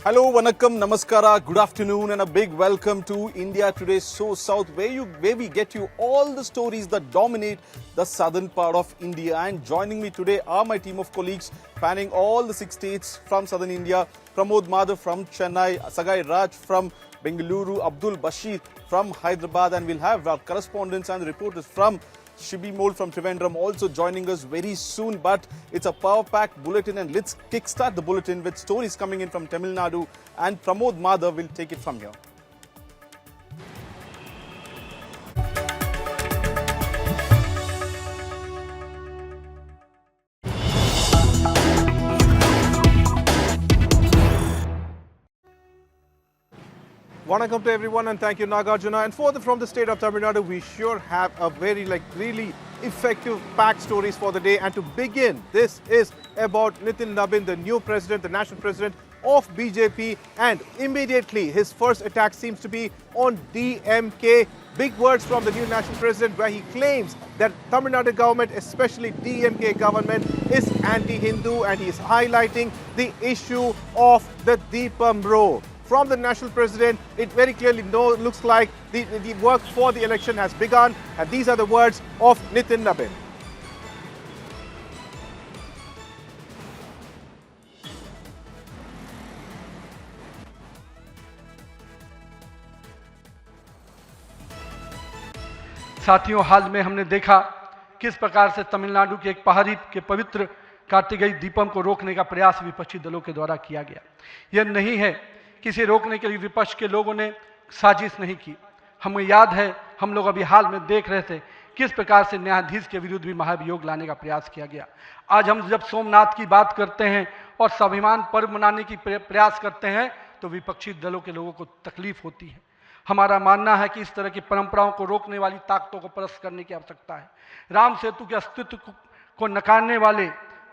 Hello, Vanakkam, Namaskara, good afternoon and a big welcome to India Today SoSouth where we get you all the stories that dominate the southern part of India. And joining me today are my team of colleagues spanning all the 6 states from southern India. Pramod Madhav from Chennai, Sagai Raj from Bengaluru, Abdul Bashir from Hyderabad, and we'll have our correspondents and reporters from Shivakumar from Trivandrum also joining us very soon. But it's a power-packed bulletin, and let's kickstart the bulletin with stories coming in from Tamil Nadu, and Pramod Madhav will take it from here. Welcome to everyone, and thank you, Nagarjuna. And from the state of Tamil Nadu, we sure have a very really effective packed stories for the day. And to begin, this is about Nitin Nabin, the new president, the national president of BJP, and immediately his first attack seems to be on DMK. Big words from the new national president, where he claims that Tamil Nadu government, especially DMK government, is anti-Hindu, and he is highlighting the issue of the Deepam row. From the national president, it very clearly looks like the work for the election has begun, and these are the words of Nitin Nabin. साथियों, हाल में हमने देखा किस प्रकार से तमिलनाडु के एक पहाड़ी के पवित्र कार्तिकेय दीपम को रोकने का प्रयास विपक्षी दलों के द्वारा किया गया। यह नहीं है किसी रोकने के लिए विपक्ष के लोगों ने साजिश नहीं की। हमें याद है, हम लोग अभी हाल में देख रहे थे किस प्रकार से न्यायाधीश के विरुद्ध भी महाभियोग लाने का प्रयास किया गया। आज हम जब सोमनाथ की बात करते हैं और स्वाभिमान पर्व मनाने की प्रयास करते हैं तो विपक्षी दलों के लोगों को तकलीफ होती है। हमारा मानना है कि इस तरह की परंपराओं को रोकने वाली ताकतों को परास्त करने की आवश्यकता है। राम सेतु के अस्तित्व को नकारने वाले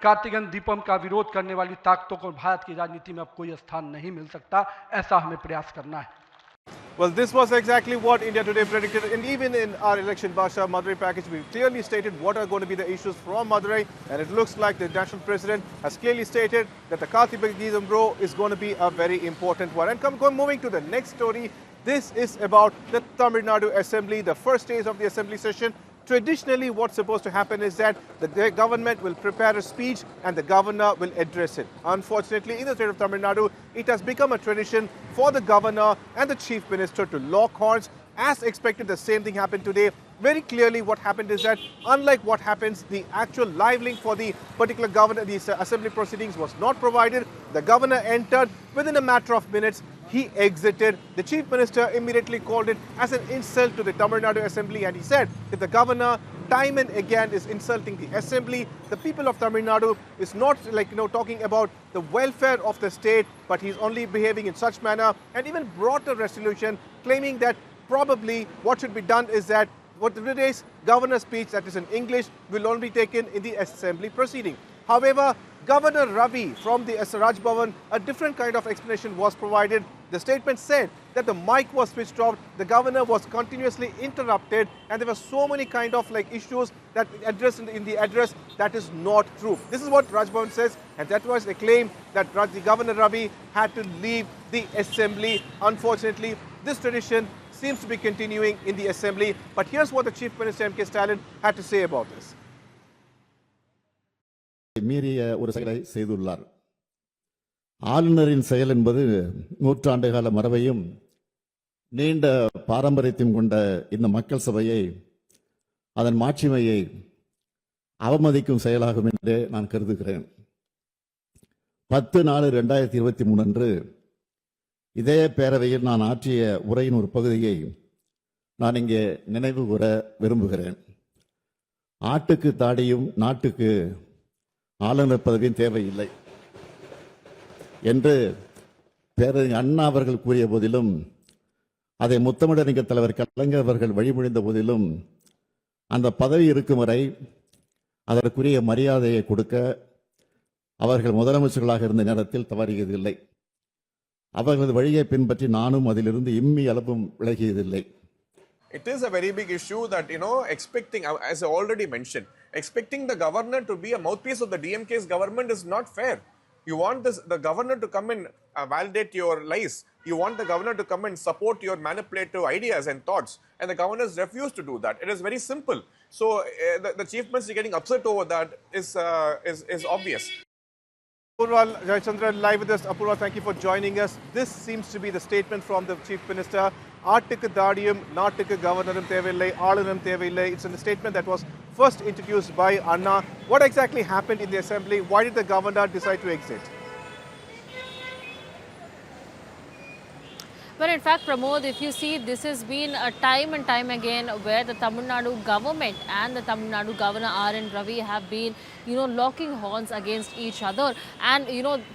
कार्तिकेय दीपम का विरोध करने वाली ताकतों को भारत की राजनीति में अब कोई स्थान नहीं मिल सकता, ऐसा हमें प्रयास करना है। Well, this was exactly what India Today predicted, and even in our election Bhasha Madurai package, we clearly stated what are going to be the issues from Madurai, and it looks like the national president has clearly stated that the Kartikeya row is going to be a very important one. And moving to the next story, this is about the Tamil Nadu Assembly, the first days of the Assembly session. Traditionally, what's supposed to happen is that the government will prepare a speech and the governor will address it. Unfortunately, in the state of Tamil Nadu, it has become a tradition for the governor and the chief minister to lock horns. As expected, the same thing happened today. Very clearly, what happened is that, unlike what happens, the actual live link for the particular governor, the assembly proceedings was not provided. The governor entered. Within a matter of minutes, he exited. The chief minister immediately called it as an insult to the Tamil Nadu Assembly, and he said if the governor time and again is insulting the assembly, the people of Tamil Nadu is not talking about the welfare of the state, but he's only behaving in such manner, and even brought a resolution claiming that probably what should be done is that what today's governor's speech, that is in English, will only be taken in the assembly proceeding. However, Governor Ravi from the Raj Bhavan, a different kind of explanation was provided. The statement said that the mic was switched off, the governor was continuously interrupted, and there were so many kind of issues that addressed in the address. That is not true. This is what Raj Bhavan says, and that was a claim that the Governor Ravi had to leave the assembly. Unfortunately, this tradition seems to be continuing in the assembly. But here's what the Chief Minister M.K. Stalin had to say about this. மீறிய ஒரு செயலை செய்துள்ளார். ஆளுநரின் செயல் என்பது நூற்றாண்டு கால மரபையும் நீண்ட பாரம்பரியத்தையும் கொண்ட இந்த மக்கள் சபையை, அதன் மாட்சிமையை அவமதிக்கும் செயலாகும் என்றே நான் கருதுகிறேன். 10/4/2023 அன்று இதே பேரவையில் நான் ஆற்றிய உரையின் ஒரு பகுதியை நான் இங்கே நினைவு கூற விரும்புகிறேன். ஆட்டுக்கு தாடியும் நாட்டுக்கு ஆளுநர் பதவியும் தேவையில்லை என்று பேரறிஞர் அண்ணா அவர்கள் கூறிய போதிலும், அதை முத்தமிழறிஞர் தலைவர் கலைஞர் அவர்கள் வழிமொழிந்த போதிலும், அந்த பதவி இருக்கும் வரை அதற்குரிய மரியாதையை கொடுக்க அவர்கள் முதலமைச்சர்களாக இருந்த நேரத்தில் தவறியதில்லை. அவர்களது வழியை பின்பற்றி நானும் அதிலிருந்து இம்மி அளவும் விலகியதில்லை. It is a very big issue that, expecting, as I already mentioned, expecting the governor to be a mouthpiece of the DMK's government is not fair. You want the governor to come and validate your lies. You want the governor to come and support your manipulative ideas and thoughts. And the governors refuse to do that. It is very simple. So the chief minister getting upset over that is obvious. Apurva Jayachandran live with us. Apurva, thank you for joining us. This seems to be the statement from the Chief Minister. Artikku Dadiyum, Natukku Governorum Thevillai, Aalunam Thevillai. It's a statement that was first introduced by Anna. What exactly happened in the assembly? Why did the governor decide to exit? But in fact, Pramod, if you see, this has been a time and time again where the Tamil Nadu government and the Tamil Nadu Governor R.N. Ravi have been, locking horns against each other. And,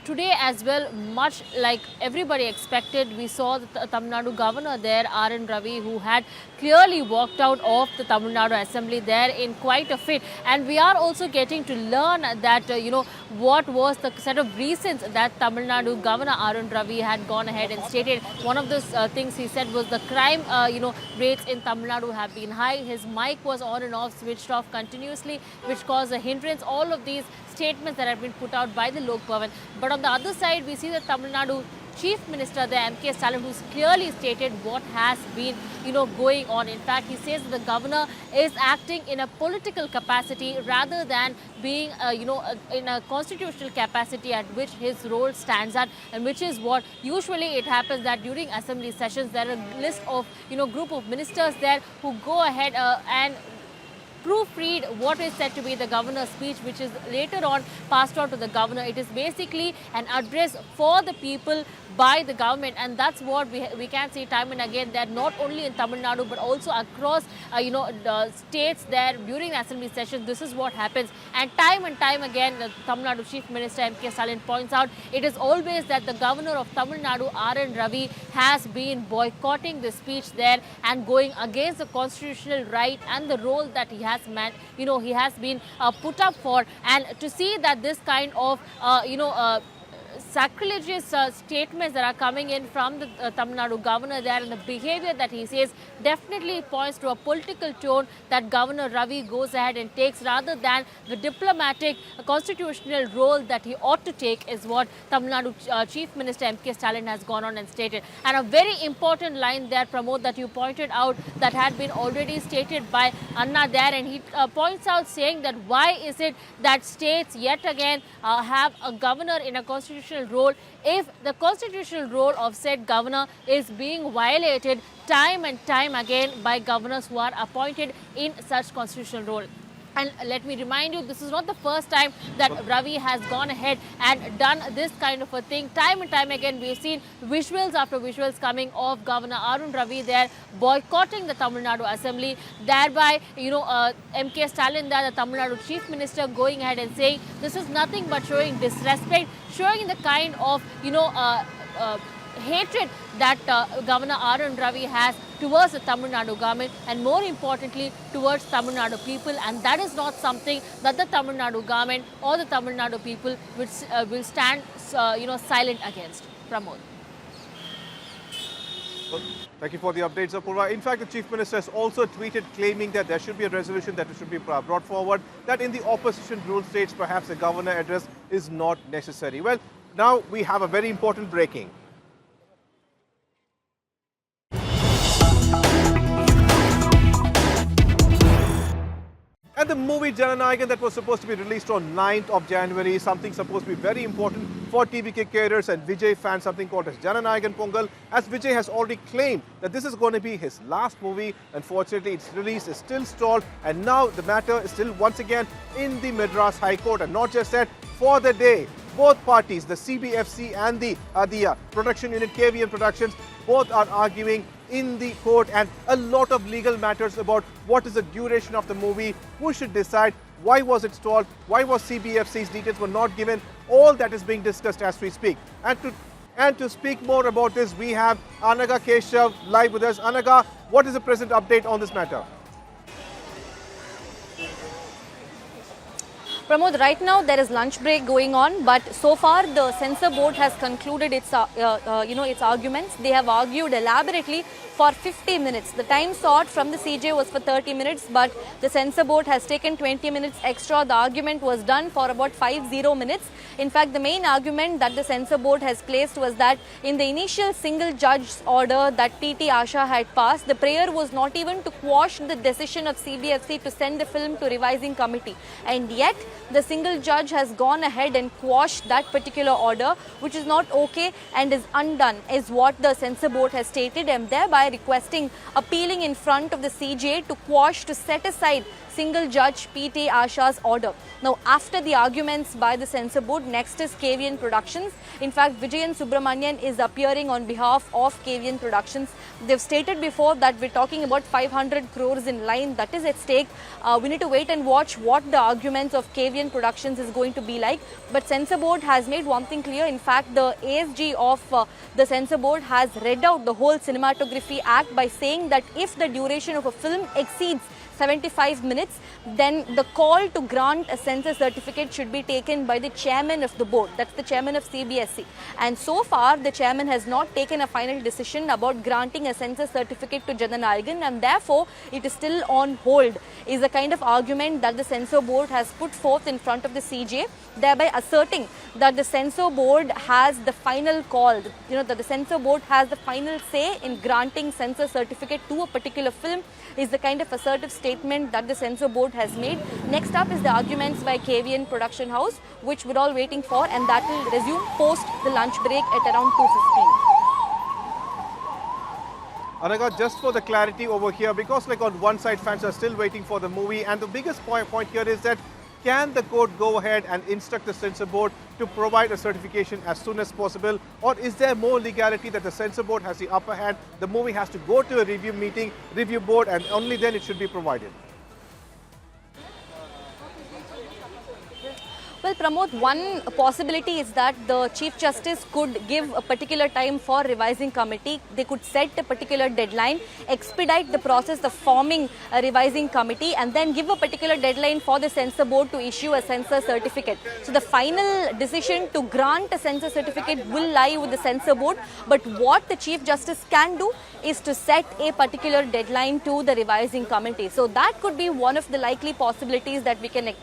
today as well, much like everybody expected, we saw the Tamil Nadu Governor there, R.N. Ravi, who had clearly walked out of the Tamil Nadu Assembly there in quite a fit. And we are also getting to learn that, what was the set of reasons that Tamil Nadu Governor R.N. Ravi had gone ahead and stated. One of the things he said was the crime, rates in Tamil Nadu have been high. His mic was on and off, switched off continuously, which caused a hindrance. All of these statements that have been put out by the Lok Bhavan. But on the other side, we see the Tamil Nadu Chief Minister, the M.K. Stalin, who's clearly stated what has been, going on. In fact, he says that the governor is acting in a political capacity rather than being, in a constitutional capacity at which his role stands at, and which is what usually it happens that during assembly sessions, there are a list of, group of ministers there who go ahead and proofread what is said to be the governor's speech, which is later on passed on to the governor. It is basically an address for the people by the government, and that's what we can see time and again that not only in Tamil Nadu but also across the states there during the assembly sessions. This is what happens, and time again the Tamil Nadu Chief Minister M.K. Stalin points out it is always that the governor of Tamil Nadu, R.N. Ravi, has been boycotting the speech there and going against the constitutional right and the role that he has he has been put up for. And to see that this kind of sacrilegious statements that are coming in from the Tamil Nadu governor there, and the behavior that he says definitely points to a political tone that Governor Ravi goes ahead and takes rather than the diplomatic constitutional role that he ought to take, is what Tamil Nadu Chief Minister M.K. Stalin has gone on and stated. And a very important line there, Pramod, that you pointed out that had been already stated by Anna there, and he points out saying that why is it that states yet again have a governor in a constitutional role if the constitutional role of said governor is being violated time and time again by governors who are appointed in such constitutional role. And let me remind you, this is not the first time that Ravi has gone ahead and done this kind of a thing. Time and time again, we've seen visuals after visuals coming of Governor R.N. Ravi there boycotting the Tamil Nadu Assembly. Thereby, M.K. Stalin there, the Tamil Nadu Chief Minister, going ahead and saying this is nothing but showing disrespect, showing the kind of, hatred that Governor R.N. Ravi has towards the Tamil Nadu government, and more importantly towards Tamil Nadu people, and that is not something that the Tamil Nadu government or the Tamil Nadu people will stand silent against. Pramod. Thank you for the updates, Apurva. In fact, the Chief Minister has also tweeted claiming that there should be a resolution that should be brought forward, that in the opposition rule states perhaps a governor address is not necessary. Well, now we have a very important breaking. And the movie Jananayagam that was supposed to be released on 9th of January, something supposed to be very important for TV cricketers and Vijay fans, something called as Jananayagam Pongal, as Vijay has already claimed that this is going to be his last movie. Unfortunately, its release is still stalled, and now the matter is still once again in the Madras High Court. And not just that, for the day, both parties, the CBFC and the production unit KVM Productions, both are arguing in the court, and a lot of legal matters about what is the duration of the movie, who should decide, why was it stalled, why was CBFC's details were not given. All that is being discussed as we speak. And to speak more about this, we have Anaga Keshav live with us. Anaga, what is the present update on this matter? Pramod, right now there is lunch break going on, but so far the censor board has concluded its its arguments. They have argued elaborately for 50 minutes. The time sought from the CJ was for 30 minutes, but the censor board has taken 20 minutes extra. The argument was done for about 50 minutes. In fact, the main argument that the censor board has placed was that in the initial single judge's order that PT Asha had passed, the prayer was not even to quash the decision of CBFC to send the film to revising committee. And yet, the single judge has gone ahead and quashed that particular order, which is not okay and is undone, is what the censor board has stated, and thereby requesting, appealing in front of the CJ to quash, to set aside single judge PT Asha's order. Now, after the arguments by the censor board, next is KVN Productions. In fact, Vijay and Subramanian is appearing on behalf of KVN Productions. They've stated before that we're talking about 500 crores in line that is at stake. We need to wait and watch what the arguments of KVN Productions is going to be like. But censor board has made one thing clear. In fact, the ASG of the censor board has read out the whole Cinematography Act by saying that if the duration of a film exceeds 75 minutes, then the call to grant a censor certificate should be taken by the chairman of the board. That's the chairman of CBSC. And so far, the chairman has not taken a final decision about granting a censor certificate to Jananayagam, and therefore it is still on hold, is a kind of argument that the censor board has put forth in front of the CJ, thereby asserting that the censor board has the final call, that the censor board has the final say in granting censor certificate to a particular film, is the kind of assertive statement that the censor board has made. Next up is the arguments by KVN Production House, which we're all waiting for, and that will resume post the lunch break at around 2:15. Anaga, just for the clarity over here, because like on one side fans are still waiting for the movie, and the biggest point here is that can the court go ahead and instruct the censor board to provide a certification as soon as possible, or is there more legality that the censor board has the upper hand? The movie has to go to a review board, and only then it should be provided. Well, Pramod, one possibility is that the Chief Justice could give a particular time for revising committee. They could set a particular deadline, expedite the process of forming a revising committee, and then give a particular deadline for the censor board to issue a censor certificate. So the final decision to grant a censor certificate will lie with the censor board. But what the Chief Justice can do is to set a particular deadline to the revising committee. So that could be one of the likely possibilities that we can,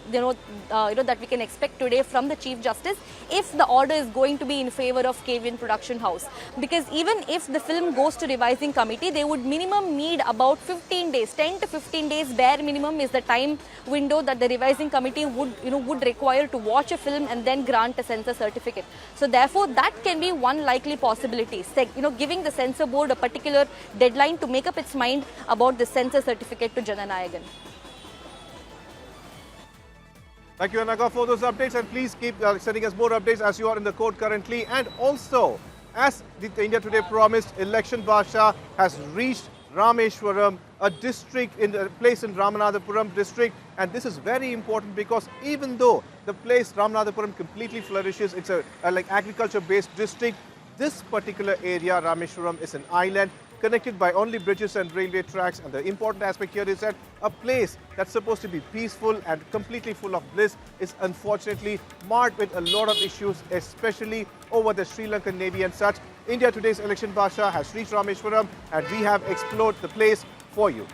that we can expect today from the Chief Justice if the order is going to be in favor of KVN Production House. Because even if the film goes to revising committee, they would minimum need about 15 days, 10 to 15 days bare minimum is the time window that the revising committee would require to watch a film and then grant a censor certificate. So therefore, that can be one likely possibility, giving the censor board a particular deadline to make up its mind about the censor certificate to Jananayagam. Thank you, Anaga, for those updates, and please keep sending us more updates as you are in the court currently. And also, as the India Today promised, Election Basha has reached Rameshwaram, a district in a place in Ramanathapuram district, and this is very important because even though the place Ramanathapuram completely flourishes, it's a like agriculture-based district. This particular area, Rameshwaram, is an island connected by only bridges and railway tracks, and the important aspect here is that a place that's supposed to be peaceful and completely full of bliss is unfortunately marred with a lot of issues, especially over the Sri Lankan Navy and such. India Today's Election Basha has reached Rameshwaram, and we have explored the place for you.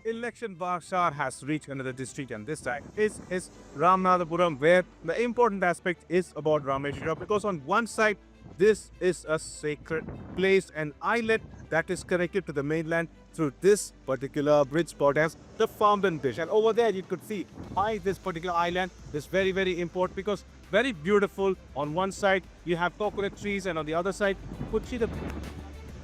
Election Basha has reached another district, and this time is Ramanathapuram, where the important aspect is about Rameshwaram, because on one side this is a sacred place, an islet that is connected to the mainland through this particular bridge spot as the fountain bridge. And over there you could see why this particular island is very, very important, because very beautiful. On one side you have coconut trees, and on the other side you could see the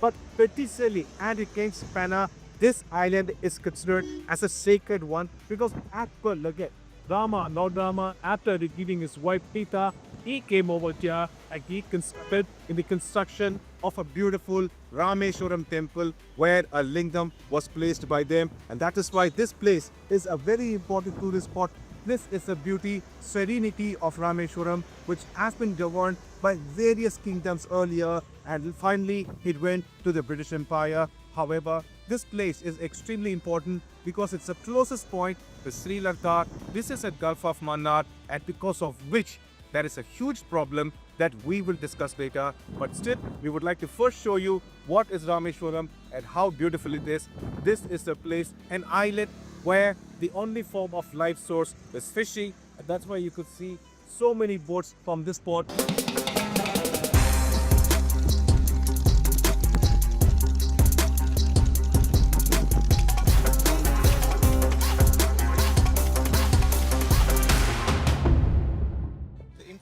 but particularly and against Spanner this island is considered as a sacred one because as per legend, Rama, Lord Rama, after giving his wife Sita, he came over here and he constructed in the construction of a beautiful Rameswaram temple where a lingam was placed by them, and that is why this place is a very important tourist spot. This is the beauty, serenity of Rameswaram, which has been governed by various kingdoms earlier, and finally it went to the British Empire. However, this place is extremely important because it's the closest point to Sri Lanka. This is at Gulf of Mannar, and because of which there is a huge problem that we will discuss later. But still, we would like to first show you what is Rameswaram and how beautiful it is. This is the place, an island where the only form of life source is fishing, and that's why you could see so many boats from this port.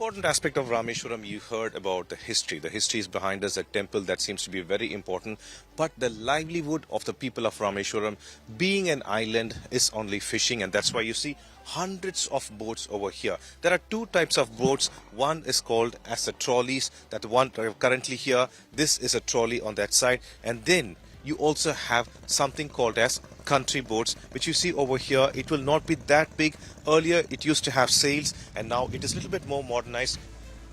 Important aspect of Rameswaram, you heard about the history. The history is behind us, a temple that seems to be very important. But the livelihood of the people of Rameswaram, being an island, is only fishing, and that's why you see hundreds of boats over here. There are two types of boats. One is called as the trolleys, that the one currently here. This is a trolley on that side, and then you also have something called as country boats, which you see over here. It will not be that big. Earlier it used to have sails, and now it is a little bit more modernized.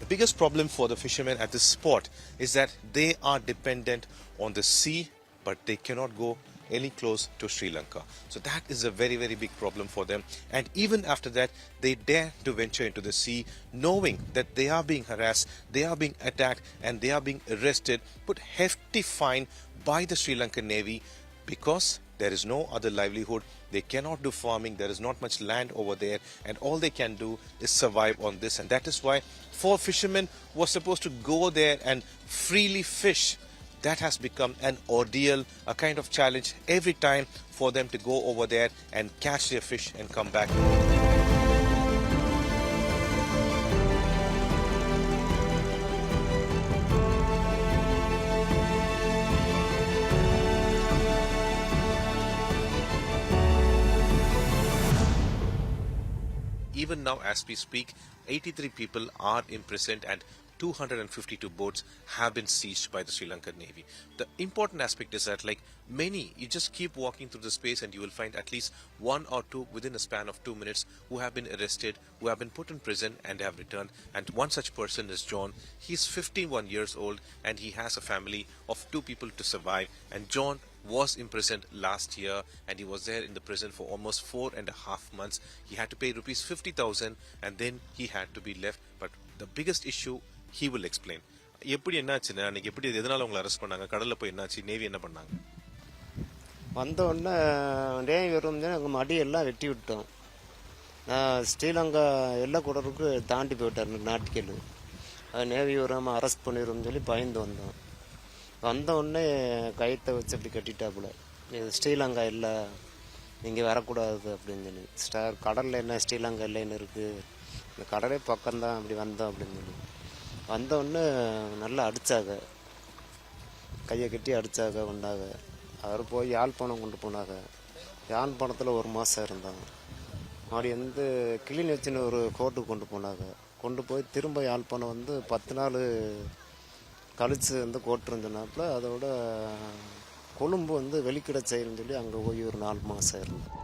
The biggest problem for the fishermen at this spot is that they are dependent on the sea, but they cannot go any close to Sri Lanka. So that is a very, very big problem for them. And even after that, they dare to venture into the sea, knowing that they are being harassed, they are being attacked, and they are being arrested, put hefty fine by the Sri Lankan Navy, because there is no other livelihood. They cannot do farming. There is not much land over there, and all they can do is survive on this. And that is why for fishermen who are supposed to go there and freely fish, that has become an ordeal, a kind of challenge every time for them to go over there and catch their fish and come back. Even now, as we speak, 83 people are imprisoned and 252 boats have been seized by the Sri Lankan Navy. The important aspect is that, like many, you just keep walking through the space and you will find at least one or two within a span of 2 minutes who have been arrested, who have been put in prison and have returned. And one such person is John. He's 51 years old and he has a family of 2 people to survive. And John was imprisoned last year, and he was there in the prison for almost 4.5 months. He had to pay rupees 50,000 and then he had to be left. But the biggest issue, he will explain. எப்படி என்னாச்சுன்னா, அன்னைக்கு எப்படி எதனால உங்களை arrest பண்ணாங்க, கடல்ல போய் என்னாச்சு, நேவி என்ன பண்ணாங்க? வந்த உடனே நேவி வரும் எங்கள் மடியெல்லாம் வெட்டி விட்டோம். ஸ்ரீலங்கா எல்லை குடருக்கு தாண்டி போயிட்டார் நாட்டிக்கல். அது நேவி வராமல் அரெஸ்ட் பண்ணிடும்னு சொல்லி பயந்து வந்தோம். வந்த உடனே கயிற்றை வச்சு அப்படி கட்டிட்டாப்புல, ஸ்ரீலங்கா இல்லை, நீங்கள் வரக்கூடாது அப்படின்னு சொல்லி. கடலில் என்ன ஸ்ரீலங்கா இல்லைன்னு இருக்குது, இந்த கடலே பக்கம்தான், அப்படி வந்தோம் அப்படின்னு சொல்லி. வந்தோடனே நல்லா அடித்தாங்க, கையை கட்டி அடித்தாங்க, கொண்டாங்க. அவர் போய் யாழ்ப்பாணம் கொண்டு போனாங்க. யாழ்ப்பாணத்தில் 1 மாதம் இருந்தாங்க. அப்படி வந்து கிளிநொச்சின்னு ஒரு கோர்ட்டுக்கு கொண்டு போனாங்க. கொண்டு போய் திரும்ப யாழ்ப்பாணம் வந்து 10 நாள் கழித்து வந்து கோர்ட்டு இருந்தனாப்புல. அதோட கொழும்பு வந்து வெளிக்கிட செயல்னு சொல்லி அங்கே போய் ஒரு 4 மாதம் இருந்தேன்.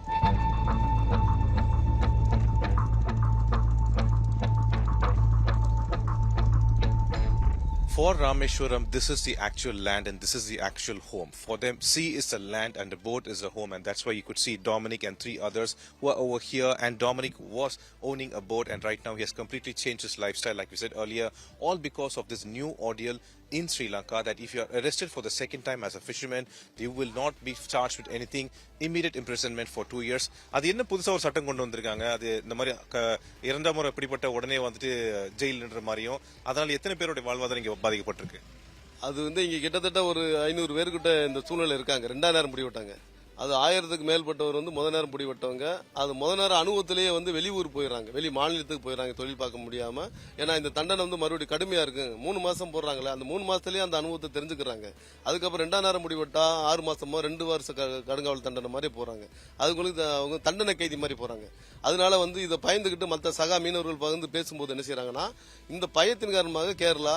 For Rameswaram, this is the actual land and this is the actual home. For them, sea is the land and the boat is the home, and that's why you could see Dominic and 3 others who are over here. And Dominic was owning a boat, and right now he has completely changed his lifestyle, like we said earlier, all because of this new ordeal in Sri Lanka, that if you are arrested for the second time as a fisherman, you will not be charged with anything, immediate imprisonment for 2 years. அது என்ன புதுசா ஒரு சட்டம் கொண்டு வந்திருக்காங்க, அது இந்த மாதிரி இரண்டாம் முறை பிடிப்பட்ட உடனே வந்துட்டு ஜெயில்ன்ற மாதிரியும், அதனால எத்தனை பேருடைய வாழ்வாதாரம் இங்க பாதிக்கப்பட்டிருக்கு? அது வந்து இங்க கிட்டத்தட்ட ஒரு 500 பேருக்கிட்ட இந்த சூழ்நிலை இருக்காங்க. 2,000 நேரம் முடிவிட்டாங்க. அது 1000க்கு மேற்பட்டவர் வந்து முத நேரம் பிடிபட்டவங்க. அது முத நேரம் அனுபவத்திலேயே வந்து வெளியூர் போயிடுறாங்க, வெளி மாநிலத்துக்கு போயிடுறாங்க தொழில் பார்க்க முடியாம. ஏன்னா இந்த தண்டனை வந்து மறுபடியும் கடுமையா இருக்கு. 3 மாசம் போடுறாங்களே, அந்த 3 மாசத்துலயே அந்த அனுபவத்தை தெரிஞ்சுக்கிறாங்க. அதுக்கப்புறம் 2ஆம் நேரம் பிடிபட்டா 6 மாசமோ 2 வருஷம் கடுங்காவல் தண்டனை மாதிரி போறாங்க. அதுங்களுக்கு அவங்க தண்டனை கைதி மாதிரி போறாங்க. அதனால வந்து இதை பயந்துகிட்டு மற்ற சகா மீனவர்கள் பகிர்ந்து பேசும்போது என்ன செய்யறாங்கன்னா, இந்த பயத்தின் காரணமாக கேரளா,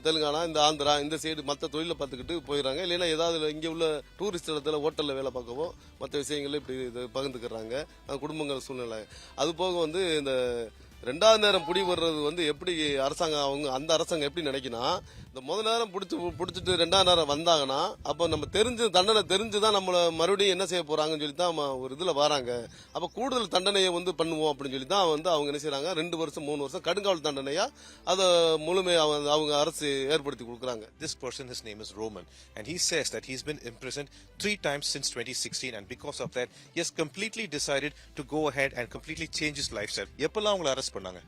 தெலுங்கானா, இந்த ஆந்திரா, இந்த சைடு மற்ற தொழிலை பார்த்துக்கிட்டு போயிடறாங்க. இல்லைன்னா ஏதாவது இங்கே உள்ள டூரிஸ்ட் இடத்துல ஹோட்டலில் வேலை பார்க்கவோ மற்ற விஷயங்கள இப்படி இது பகிர்ந்துக்கிறாங்க. குடும்பங்கள் சூழ்நிலை அது போக வந்து இந்த 2ஆவது நேரம் பிடி வர்றது வந்து எப்படி அரசாங்கம் அவங்க அந்த அரசாங்கம் எப்படி நினைக்கினா, இந்த முத நேரம் பிடிச்சிட்டு 2ஆம் நேரம் வந்தாங்கன்னா அப்போ நம்ம தண்டனை தெரிஞ்சுதான் நம்மளை மறுபடியும் என்ன செய்ய போறாங்கன்னு சொல்லி தான் ஒரு இதுல வராங்க. அப்ப கூடுதல் தண்டனையை வந்து பண்ணுவோம் அப்படின்னு சொல்லி தான் வந்து அவங்க என்ன செய்யறாங்க, 2 வருஷம் 3 வருஷம் கடுங்காவல் தண்டனையா அதை முழுமையா அவங்க அரசு ஏற்படுத்தி கொடுக்குறாங்க. This person, his name is Roman, and he says that he's been imprisoned 3 times since 2016, and because of that he has completely decided to go ahead and completely change his lifestyle. எப்பெல்லாம் அவங்களை arrest பண்ணாங்க?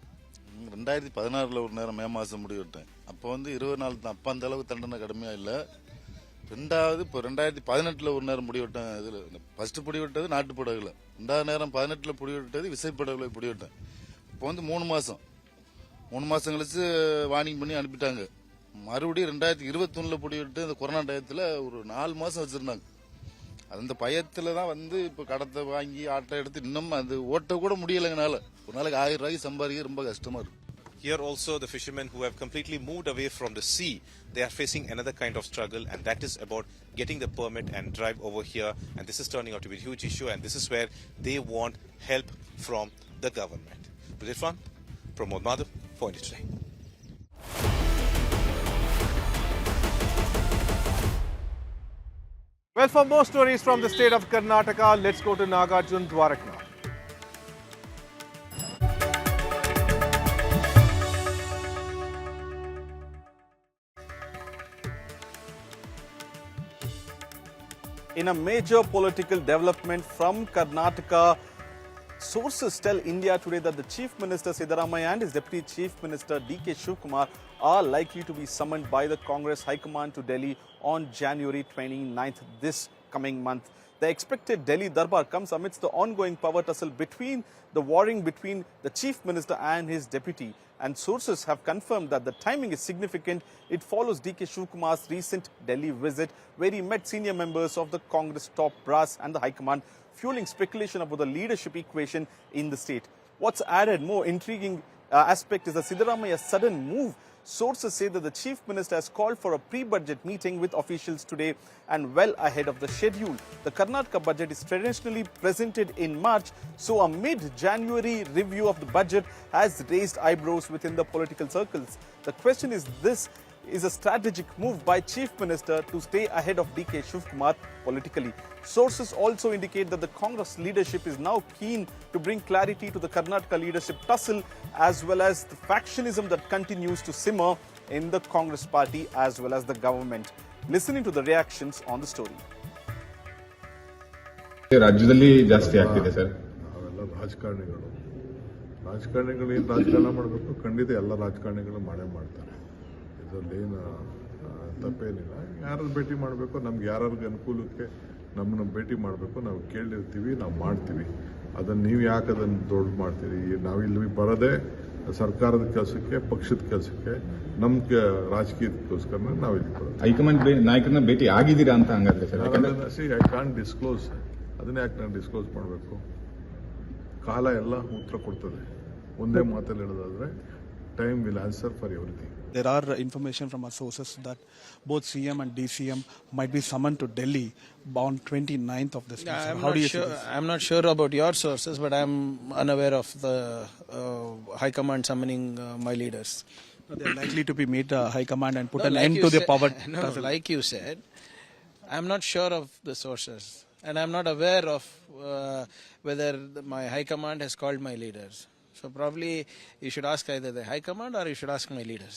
2016 ஒரு நேரம் மே மாசம் முடிவிட்டேன். அப்போ வந்து 20 நாள் தான். அப்போ அந்த அளவுக்கு தண்டனை கடுமையா இல்லை. ரெண்டாவது இப்போ 2018 ஒரு நேரம் முடிவிட்டேன். இதுல ஃபர்ஸ்ட் முடிவிட்டது நாட்டு படகுல, 2ஆவது நேரம் 18 முடிவிட்டது விசைப்படகுல முடிவிட்டேன். இப்போ வந்து 3 மாசம் கழிச்சு வார்னிங் பண்ணி அனுப்பிட்டாங்க. மறுபடியும் 2021 முடிவிட்டு இந்த கொரோனா டயத்துல ஒரு 4 மாசம் வச்சிருந்தாங்க. அந்த பயத்துல தான் வந்து இப்ப கடத்தை வாங்கி ஆட்டை எடுத்து இன்னும் அது ஓட்ட கூட முடியலைங்கனால ஒரு நாளைக்கு 1000 ரூபாய்க்கு சம்பாதிக்க ரொம்ப கஷ்டமா இருக்கு. Here also the fishermen who have completely moved away from the sea, they are facing another kind of struggle, and that is about getting the permit and drive over here, and this is turning out to be a huge issue, and this is where they want help from the government. To this one, Pramod Madhav for India Today. Well, for more stories from the state of Karnataka, let's go to Nagarjun Dwaraknath. In a major political development from Karnataka, sources tell India Today that the Chief Minister Siddaramaiah and his Deputy Chief Minister D.K. Shivakumar are likely to be summoned by the Congress High Command to Delhi on January 29th, this coming month. The expected Delhi Darbar comes amidst the ongoing power tussle warring between the Chief Minister and his deputy. And sources have confirmed that the timing is significant. It follows D.K. Shivakumar's recent Delhi visit, where he met senior members of the Congress top brass and the High Command, fueling speculation about the leadership equation in the state. What's added more intriguing aspect is the Siddaramaiah's sudden move. Sources say that the Chief Minister has called for a pre-budget meeting with officials today and well ahead of the schedule. The Karnataka budget is traditionally presented in March, so a mid-January review of the budget has raised eyebrows within the political circles. The question is, this is a strategic move by Chief Minister to stay ahead of D.K. Shivakumar politically. Sources also indicate that the Congress leadership is now keen to bring clarity to the Karnataka leadership tussle, as well as the factionism that continues to simmer in the Congress party as well as the government. Listening to the reactions on the story. ರಾಜ್ಯದಲ್ಲಿ ಜಾಸ್ತಿ ಆಗ್ತಿದೆ sir. ಅವೆಲ್ಲ ರಾಜಕಾರಣಿಗಳು ಏನು ರಾಜಕಾರಣ ಮಾಡಬೇಕು, ಖಂಡಿತ ಎಲ್ಲ ರಾಜಕಾರಣಿಗಳು ಮಾಡೇ ಮಾಡ್ತಾರೆ. ಇದರಲ್ಲೇನು ತಪ್ಪೇನಿಲ್ಲ. ಯಾರು ಭೇಟಿ ಮಾಡಬೇಕು, ನಮ್ಗೆ ಯಾರ್ಯಾರಿಗೆ ಅನುಕೂಲಕ್ಕೆ ನಮ್ಮನ್ನು ಭೇಟಿ ಮಾಡಬೇಕು, ನಾವು ಕೇಳಿರ್ತೀವಿ, ನಾವು ಮಾಡ್ತೀವಿ. ಅದನ್ನು ನೀವು ಯಾಕೆ ಅದನ್ನು ದೊಡ್ಡ ಮಾಡ್ತೀರಿ? ನಾವಿಲ್ಲಿ ಬರೋದೇ ಸರ್ಕಾರದ ಕೆಲಸಕ್ಕೆ, ಪಕ್ಷದ ಕೆಲಸಕ್ಕೆ, ನಮ್ಮ ರಾಜಕೀಯಕ್ಕೋಸ್ಕರ ನಾವಿಲ್ಲಿ ಬರೋದು. ಹೈಕಮಾಂಡ್ ನಾಯಕರನ್ನ ಭೇಟಿ ಆಗಿದ್ದೀರಾ ಅಂತ ಹಂಗಾದ್ರೆ ಸರ್? I can't disclose. ಅದನ್ನ ಯಾಕೆ ನಾನು ಡಿಸ್ಕ್ಲೋಸ್ ಮಾಡಬೇಕು? ಕಾಲ ಎಲ್ಲ ಉತ್ತರ ಕೊಡ್ತದೆ. ಒಂದೇ ಮಾತಲ್ಲಿ ಹೇಳೋದಾದ್ರೆ, time will answer for everything. There are information from our sources that both CM and DCM might be summoned to Delhi on 29th of this month. How do you see this? I'm not sure about your sources, but I'm unaware of the High Command summoning my leaders. They are likely to be made High Command and put an end to the power. No, like you said, I'm not sure of the sources, and I'm not aware of whether my High Command has called my leaders. So probably you should ask either the High Command or you should ask my leaders.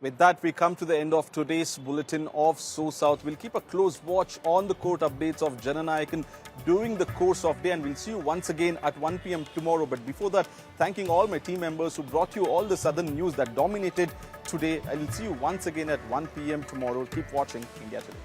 With that, we come to the end of today's bulletin of SoSouth. We'll keep a close watch on the court updates of Jananayagam during the course of day, and we'll see you once again at 1 p.m. tomorrow. But before that, thanking all my team members who brought you all the southern news that dominated today. I will see you once again at 1 p.m. tomorrow. Keep watching India Today.